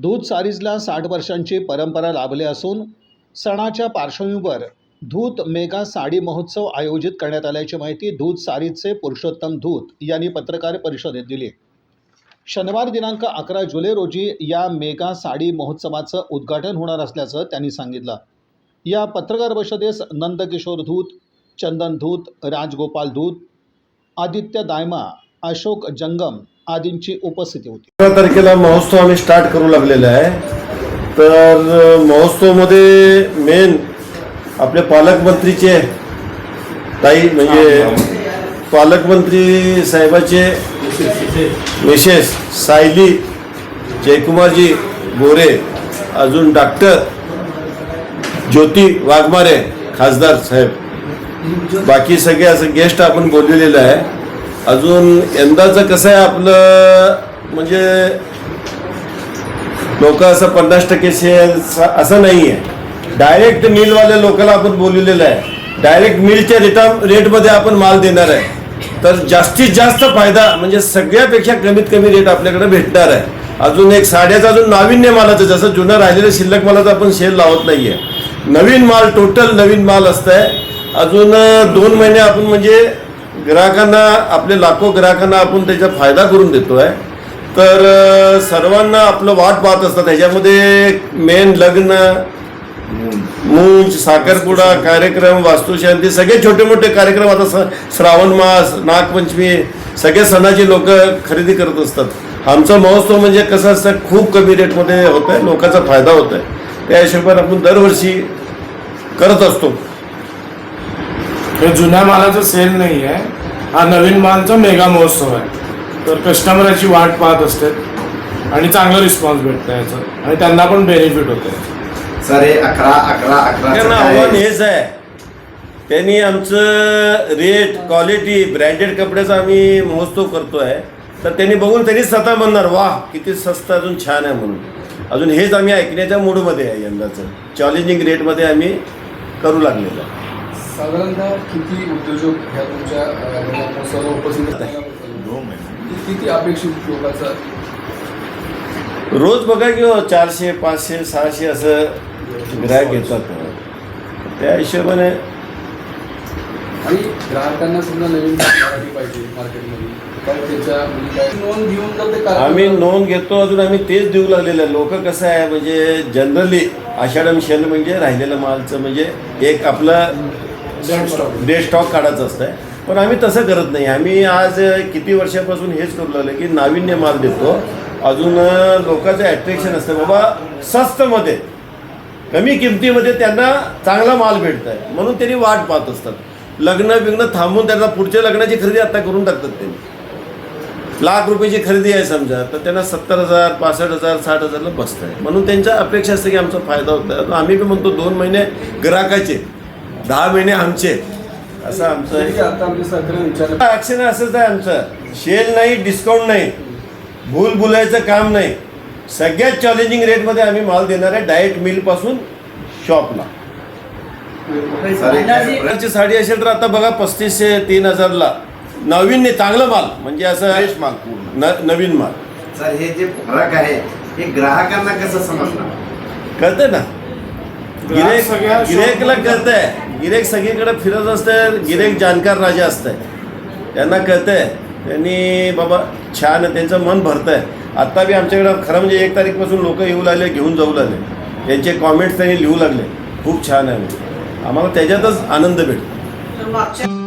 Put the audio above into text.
दूध सारीजला 60 वर्षांची परंपरा लाभली असून सणाच्या पार्श्वभूमीवर धूत मेगा साडी महोत्सव आयोजित करण्यात आल्याची माहिती दूध सारीजचे पुरुषोत्तम धूत यांनी पत्रकार परिषदेत दिली। शनिवार दिनांक 11 जुलै रोजी या मेगा साडी महोत्सवाचं उद्घाटन होणार असल्याचं त्यांनी सांगितलं। या पत्रकार परिषदेस नंदकिशोर धूत, चंदन धूत, राजगोपाल धूत, आदित्य दायमा, अशोक जंगम आदींची उपस्थिती होती। 15 तारखेला महोत्सव आम्ही स्टार्ट करू लागलेला आहे। तर महोत्सवामध्ये मेन आपले पालकमंत्रीचे ताई म्हणजे पालकमंत्री साहेबाचे मिसेस सायली जयकुमारजी गोरे, अजून डॉक्टर ज्योती वाघमारे खासदार साहेब, बाकी सगळे असं गेस्ट आपण बोललेलं आहे। अजून यंदाचं कसं आहे आपलं म्हणजे लोक असं 50% शेअर असं नाही आहे। डायरेक्ट मिलवाल्या लोकांना आपण बोललेलं आहे, डायरेक्ट मिलच्या रेटमध्ये आपण माल देणार आहे। तर जास्तीत जास्त फायदा म्हणजे सगळ्यापेक्षा कमीत कमी रेट आपल्याकडे भेटणार आहे। अजून एक साड्याचं अजून नाविन्य मालाचं, जसं जुनं राहिलेलं शिल्लक मालाचं आपण सेल लावत नाही आहे। नवीन माल, टोटल नवीन माल असतं आहे। अजून 2 महिने आपण म्हणजे ग्राहकांना, आपले लाखो ग्राहकांना आपण त्याचा फायदा करून देतो आहे। तर सर्वांना आपलं वाट पाहत असतात। ह्याच्यामध्ये मेन लग्न, मूंज, साखरपुडा कार्यक्रम, वास्तुशांती, सगळे छोटे मोठे कार्यक्रम, आता श्रावण मास, नागपंचमी, सगळे सणाची लोक खरेदी करत असतात। आमचा महोत्सव म्हणजे कसं असतं, खूप कमी रेटमध्ये होत आहे, लोकांचा फायदा होत आहे। त्या हिशोबाने आपण दरवर्षी करत असतो। हे जुन्या मालाचं सेल नाही आहे, हा नवीन मालचा मेगा महोत्सव आहे। तर कस्टमरची वाट पाहत असतात आणि चांगला रिस्पॉन्स भेटतं याचं, आणि त्यांना पण बेनिफिट होतं। सर हे 11 त्यांना आव्हान हेच आहे, त्यांनी आमचं रेट, क्वालिटी, ब्रँडेड कपड्याचा आम्ही महोत्सव करतो आहे। तर त्यांनी बघून त्यांनी स्वतः म्हणणार वाह किती स्वस्त, अजून छान आहे म्हणून। अजून हेच आम्ही ऐकण्याच्या मूडमध्ये आहे। यंदाचं चॅलेंजिंग रेटमध्ये आम्ही करू लागलेलो आहे। साधारणतः किती उद्योजक ह्या तुमच्या महोत्सवाला उपस्थित आहेत? किती अपेक्षित लोकांचा रोज बघा की 400, 500, 600 असं ग्राहक येतात। त्या हिशोबाने आणि ग्राहकांना सुद्धा नवीन मराठी पाहिजे मार्केटमध्ये, काय त्याच्या काय नोंद घेऊन तर ते आम्ही नोंद घेतो। अजून आम्ही तेच देऊ लागलेलं आहे। लोक कसं आहे म्हणजे जनरली आषाढम शेल म्हणजे राहिलेलं मालचं म्हणजे एक आपलं डे स्टॉक काढायचं असतं, पण आम्ही तसं करत नाही। आम्ही आज किती वर्षापासून हेच करू लागलं की नाविन्य माल देतो। अजून लोकांचं ॲट्रॅक्शन असतं, बाबा स्वस्तमध्ये कमी किमतीमध्ये त्यांना चांगला माल भेटत आहे, म्हणून त्यांनी वाट पाहत असतात। लग्न थांबून त्यांना पुढच्या लग्नाची खरेदी आता करून टाकतात। त्यांनी लाख रुपयाची खरेदी आहे समजा, तर त्यांना 70,000, 65,000, 60,000ला बसतं आहे, म्हणून त्यांच्या अपेक्षा असते की आमचा फायदा होत आहे। आम्ही बी म्हणतो 2 महिने ग्राहकाचे, 10 महिने आमचे, असं आमचं आता आमच्या सरकारने विचारलं ॲक्शन असंच आहे आमचं। शेल नाही, डिस्काउंट नाही, भूल बुलायचं काम नाही, सगळ्यात चॅलेंजिंग रेटमध्ये आम्ही माल देणार आहे, डायरेक्ट मिलपासून शॉपला। साडी असेल तर आता बघा 3500, 3000ला नवीन चांगलं माल, म्हणजे असं नवीन माल। सर हे जे फरक आहे हे ग्राहकांना कसं समजणार? कळतंय ना, गिरेकला कळतंय। गिरेक सगळीकडे फिरत असतं, गिरेक जाणकार राजा असतंय, त्यांना कळतंय। त्यांनी बाबा छान, त्यांचं मन भरतंय। आत्ता बी आमच्याकडं खरं म्हणजे 1 तारीखपासून लोक येऊ लागले, घेऊन जाऊ लागले, त्यांचे कॉमेंट्स त्यांनी लिहू लागले, खूप छान आहे। आम्हाला त्याच्यातच आनंद भेटतो।